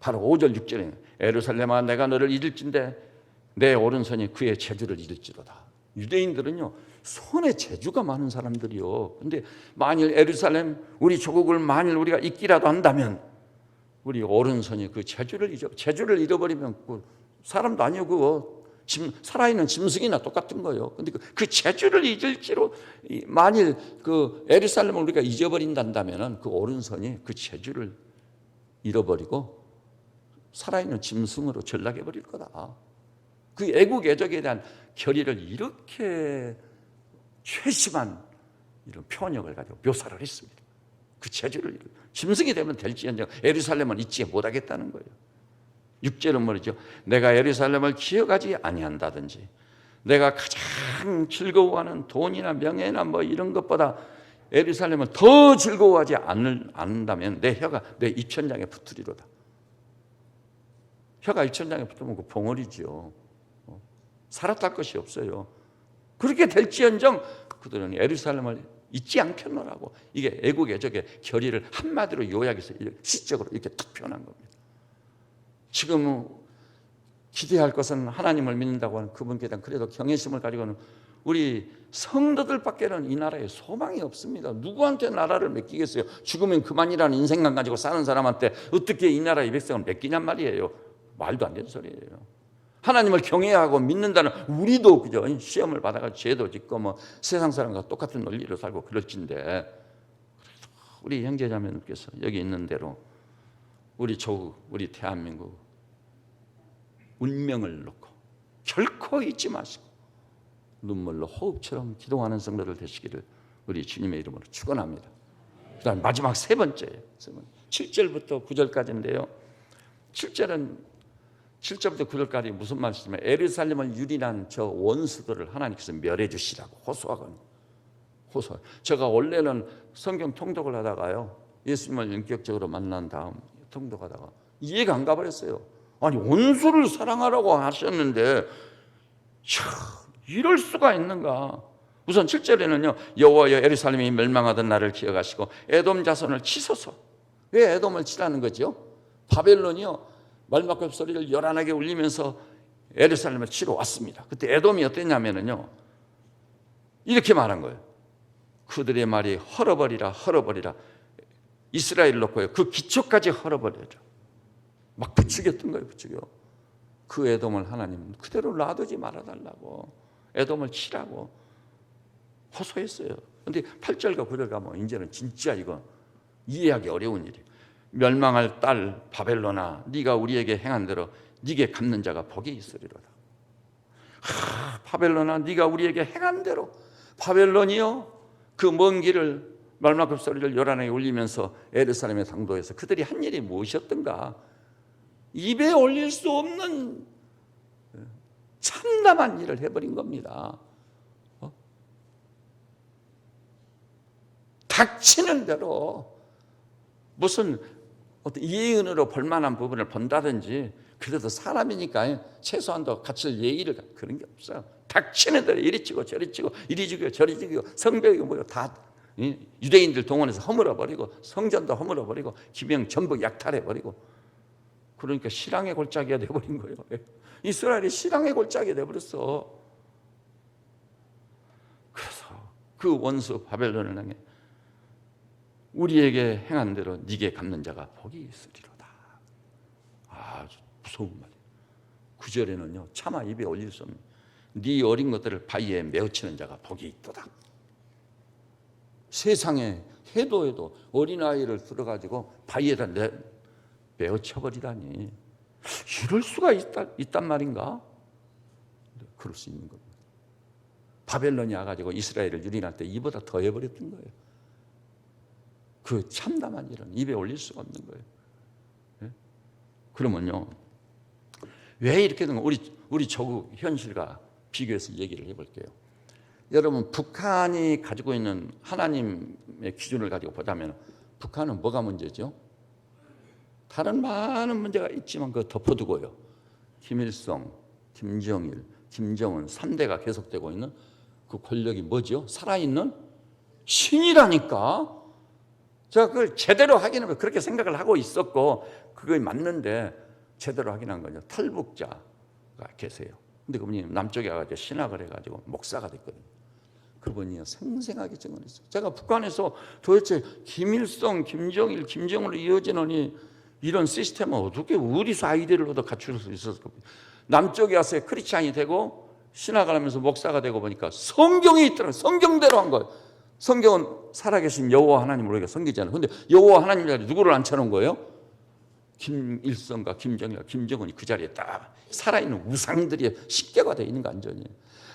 바로 5절 6절에 예루살렘아 내가 너를 잊을진데 내 오른손이 그의 재주를 잃을지로다. 유대인들은요 손에 재주가 많은 사람들이요. 근데 만일 예루살렘 우리 조국을 만일 우리가 잊기라도 한다면 우리 오른손이 그 재주를 잃어버리면 사람도 아니고 그거 살아있는 짐승이나 똑같은 거예요. 근데 그 재주를 잊을지로 만일 그 예루살렘을 우리가 잊어버린다면 그 오른손이 그 재주를 잃어버리고 살아있는 짐승으로 전락해 버릴 거다. 그 애국 애족에 대한 결의를 이렇게 최심한 이런 표현력을 가지고 묘사를 했습니다. 그 재주를 짐승이 되면 될지언정 예루살렘은 잊지 못하겠다는 거예요. 6절은 말이죠. 내가 예루살렘을 기억하지 아니한다든지 내가 가장 즐거워하는 돈이나 명예나 뭐 이런 것보다 예루살렘을 더 즐거워하지 않는다면 내 혀가 내 입천장에 붙으리로다. 혀가 입천장에 붙으면 그 봉어리죠. 살았다 할 것이 없어요. 그렇게 될지언정 그들은 예루살렘을 잊지 않겠노라고. 이게 애국 애족의 결의를 한마디로 요약해서 시적으로 이렇게 딱 표현한 겁니다. 지금 기대할 것은 하나님을 믿는다고 하는 그분께 대한 그래도 경외심을 가지고는 우리 성도들밖에는 이 나라에 소망이 없습니다. 누구한테 나라를 맡기겠어요? 죽으면 그만이라는 인생관 가지고 사는 사람한테 어떻게 이 나라의 백성을 맡기냔 말이에요. 말도 안 되는 소리예요. 하나님을 경외하고 믿는다는 우리도 그죠? 시험을 받아가지고 죄도 짓고 뭐 세상 사람과 똑같은 논리로 살고 그럴진데 우리 형제자매님께서 여기 있는 대로 우리 조국, 우리 대한민국 운명을 놓고 결코 잊지 마시고 눈물로 호흡처럼 기도하는 성도들 되시기를 우리 주님의 이름으로 축원합니다. 그다음 마지막 세 번째예요. 7절부터 9절까지인데요. 7절부터 9절까지 무슨 말씀이냐면 예루살렘을 유린한 저 원수들을 하나님께서 멸해 주시라고 호소하거든요. 제가 원래는 성경 통독을 하다가요. 예수님을 인격적으로 만난 다음 통독하다가 이해가 안 가버렸어요. 아니 원수를 사랑하라고 하셨는데 이럴 수가 있는가. 우선 7절에는요. 여호와여 예루살렘이 멸망하던 날을 기억하시고 에돔 자손을 치소서. 왜 에돔을 치라는 거죠? 바벨론이요. 말막급 소리를 요란하게 울리면서 예루살렘을 치러 왔습니다. 그때 에돔이 어땠냐면요. 이렇게 말한 거예요. 그들의 말이 헐어버리라. 이스라엘을 놓고요. 그 기초까지 헐어버려라. 막 부추겼던 거예요. 부추겨. 그 에돔을 하나님 그대로 놔두지 말아달라고. 에돔을 치라고 호소했어요. 그런데 8절과 9절 가면 이제는 진짜 이거 이해하기 어려운 일이에요. 멸망할 딸 바벨론아 네가 우리에게 행한 대로 네게 갚는 자가 복이 있으리로다. 바벨론아 네가 우리에게 행한 대로. 바벨론이요 그 먼 길을 말만큼 소리를 요란하게 울리면서 예루살렘의 당도에서 그들이 한 일이 무엇이었던가. 입에 올릴 수 없는 참담한 일을 해버린 겁니다. 닥치는 대로 무슨 어떤 예의은으로 볼만한 부분을 본다든지, 그래도 사람이니까 최소한도 갖출 예의를, 그런 게 없어요. 닥치는 대로 이리 치고 저리 치고, 이리 죽이고 저리 죽이고, 성벽이고 뭐고 다 유대인들 동원해서 허물어버리고, 성전도 허물어버리고, 기병 전부 약탈해버리고. 그러니까 실황의 골짜기가 돼버린 거예요. 이스라엘이 실황의 골짜기가 돼버렸어. 그래서 그 원수 바벨론을 향해 우리에게 행한 대로 네게 갚는 자가 복이 있으리로다. 아주 무서운 말이에요. 9절에는요, 차마 입에 올릴 수 없는 네 어린 것들을 바위에 메어치는 자가 복이 있도다. 세상에 해도 어린아이를 들어가지고 바위에다 메어쳐버리다니, 이럴 수가 있단 말인가? 그럴 수 있는 겁니다. 바벨론이 와가지고 이스라엘을 유린할 때 이보다 더 해버렸던 거예요. 그 참담한 일은 입에 올릴 수가 없는 거예요. 네? 그러면요, 왜 이렇게 된 거? 우리 조국 현실과 비교해서 얘기를 해볼게요. 여러분, 북한이 가지고 있는 하나님의 기준을 가지고 보자면 북한은 뭐가 문제죠? 다른 많은 문제가 있지만 그거 덮어두고요, 김일성, 김정일, 김정은 3대가 계속되고 있는 그 권력이 뭐죠? 살아있는 신이라니까. 제가 그걸 제대로 확인하면 그렇게 생각을 하고 있었고, 그게 맞는데 제대로 확인한 거죠. 탈북자가 계세요. 근데 그분이 남쪽에 가서 신학을 해가지고 목사가 됐거든요. 그분이 생생하게 증언했어요. 제가 북한에서 도대체 김일성, 김정일, 김정은으로 이어지는 이런 시스템은 어떻게 어디서 아이디어를 얻어 갖출 수 있었을까? 남쪽에 와서 크리스찬이 되고 신학을 하면서 목사가 되고 보니까 성경이 있더라고요. 성경대로 한 거예요. 성경은 살아계신 여호와 하나님을 우리가 섬기잖아요. 그런데 여호와 하나님 자리에 누구를 앉혀놓은 거예요? 김일성과 김정일과 김정은이 그 자리에 딱 살아있는 우상들이 십계가 되어 있는 거 완전히.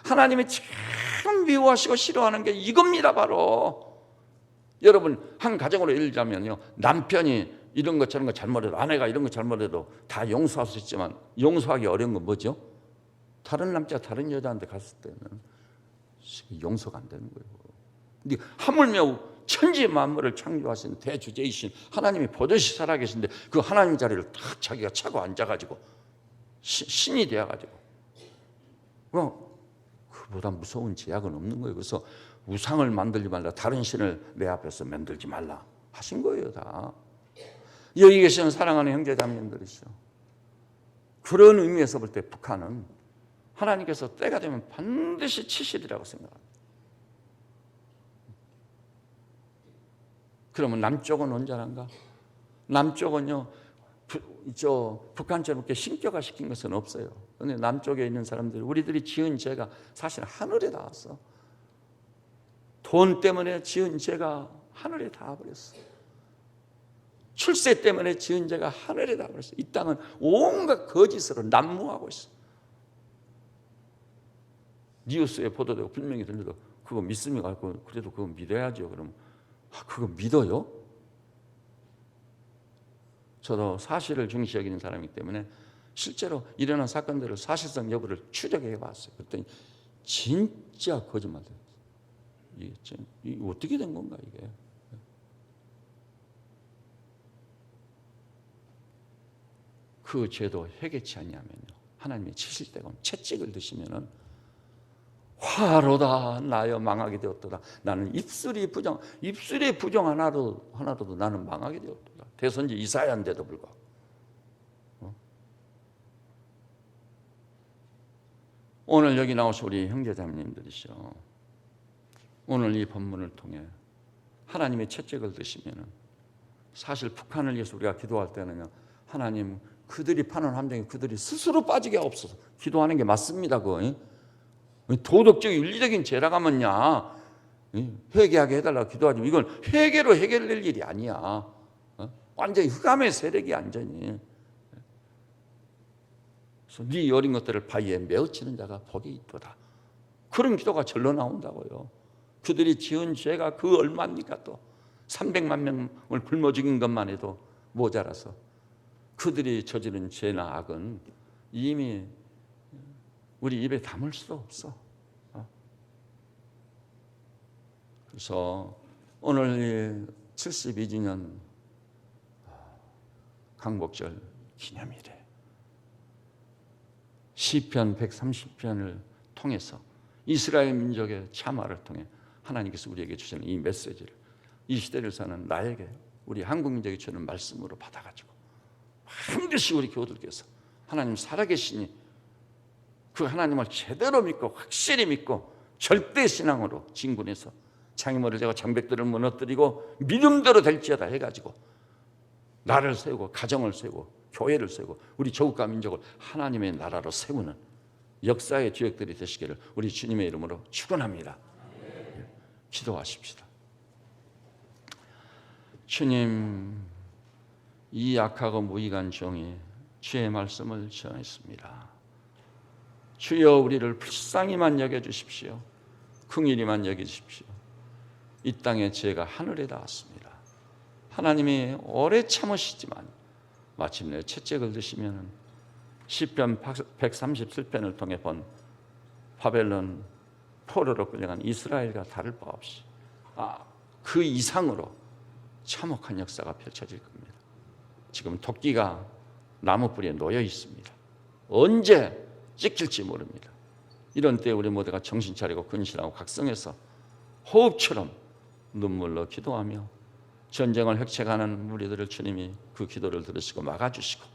하나님이 참 미워하시고 싫어하는 게 이겁니다. 바로 여러분, 한 가정으로 예를 들자면요, 남편이 이런 것 저런 거 잘못해도, 아내가 이런 거 잘못해도 다 용서할 수 있지만 용서하기 어려운 건 뭐죠? 다른 남자 다른 여자한테 갔을 때는 용서가 안 되는 거예요. 근데 하물며 천지 만물을 창조하신 대주제이신 하나님이 버젓이 살아계신데 그 하나님 자리를 딱 자기가 차고 앉아가지고 신이 되어가지고, 그보다 무서운 제약은 없는 거예요. 그래서 우상을 만들지 말라, 다른 신을 내 앞에서 만들지 말라 하신 거예요. 다 여기 계시는 사랑하는 형제자매님들이시죠. 그런 의미에서 볼 때 북한은 하나님께서 때가 되면 반드시 치시리라고 생각합니다. 그러면 남쪽은 온전한가? 남쪽은요, 북한처럼 이렇게 신격화 시킨 것은 없어요. 그런데 남쪽에 있는 사람들, 우리들이 지은 죄가 사실 하늘에 닿았어. 돈 때문에 지은 죄가 하늘에 닿아버렸어. 출세 때문에 지은 죄가 하늘에 닿아버렸어. 이 땅은 온갖 거짓으로 난무하고 있어. 뉴스에 보도되고 분명히 들려도 그거 믿습니까? 그래도 그거 믿어야죠. 그럼 그거 믿어요? 저도 사실을 중시 여기는 사람이기 때문에 실제로 일어난 사건들을 사실성 여부를 추적해 봤어요. 그랬더니 진짜 거짓말이에요. 이게 어떻게 된 건가 이게? 그 죄도 회개치 않냐면요, 하나님이 치실 때가 채찍을 드시면은 화로다 나여 망하게 되었도다. 나는 입술의 부정 하나로도 나는 망하게 되었도다. 대선지 이사야인데도 불구하고. 오늘 여기 나오신 우리 형제자매님들이시죠. 오늘 이 본문을 통해 하나님의 채찍을 드시면은, 사실 북한을 위해서 우리가 기도할 때는요, 하나님 그들이 파는 함정에 그들이 스스로 빠지게 없어서 기도하는 게 맞습니다. 그거 도덕적인 윤리적인 죄라고 하면야 회개하게 해달라고 기도하지만 이건 회개로 해결될 일이 아니야. 완전히 흑암의 세력이 완전히. 그래서 네 어린 것들을 바위에 메어치는 자가 복이 있도다. 그런 기도가 절로 나온다고요. 그들이 지은 죄가 그 얼마입니까? 또 300만 명을 굶어 죽인 것만 해도 모자라서 그들이 저지른 죄나 악은 이미 우리 입에 담을 수 없어. 그래서 오늘 72주년 강복절 기념일에 시편 130편을 통해서 이스라엘 민족의 참화를 통해 하나님께서 우리에게 주시는 이 메시지를 이 시대를 사는 나에게 우리 한국 민족이 주는 말씀으로 받아가지고 반드시 우리 교우들께서 하나님 살아계시니 그 하나님을 제대로 믿고 확실히 믿고 절대 신앙으로 진군해서 장애물을 제가 장벽들을 무너뜨리고 믿음대로 될지어다 해가지고 나를 세우고 가정을 세우고 교회를 세우고 우리 조국과 민족을 하나님의 나라로 세우는 역사의 주역들이 되시기를 우리 주님의 이름으로 축원합니다. 기도하십시다. 주님, 이 약하고 무익한 종이 주의 말씀을 전했습니다. 주여 우리를 불쌍히만 여겨주십시오. 긍휼히만 여겨주십시오. 이 땅의 죄가 하늘에 닿았습니다. 하나님이 오래 참으시지만 마침내 채찍을 드시면 시편 137편을 통해 본 바벨론 포로로 끌려간 이스라엘과 다를 바 없이 그 이상으로 참혹한 역사가 펼쳐질 겁니다. 지금 토끼가 나무 뿌리에 놓여 있습니다. 언제 찍힐지 모릅니다. 이런 때에 우리 모두가 정신 차리고 근신하고 각성해서 호흡처럼 눈물로 기도하며 전쟁을 획책하는 무리들을 주님이 그 기도를 들으시고 막아주시고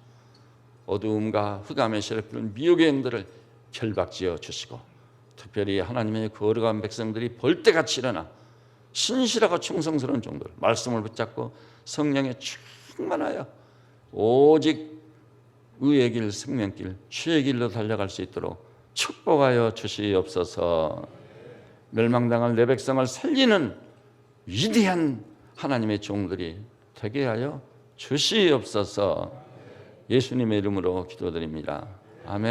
어두움과 흑암의 세력을 부른 미혹의 영들을 결박지어 주시고 특별히 하나님의 거룩한 백성들이 벌떼같이 일어나 신실하고 충성스러운 종들 말씀을 붙잡고 성령에 충만하여 오직 의의 길, 생명길, 주의 길로 달려갈 수 있도록 축복하여 주시옵소서. 멸망당할 내 백성을 살리는 위대한 하나님의 종들이 되게 하여 주시옵소서. 예수님의 이름으로 기도드립니다. 아멘.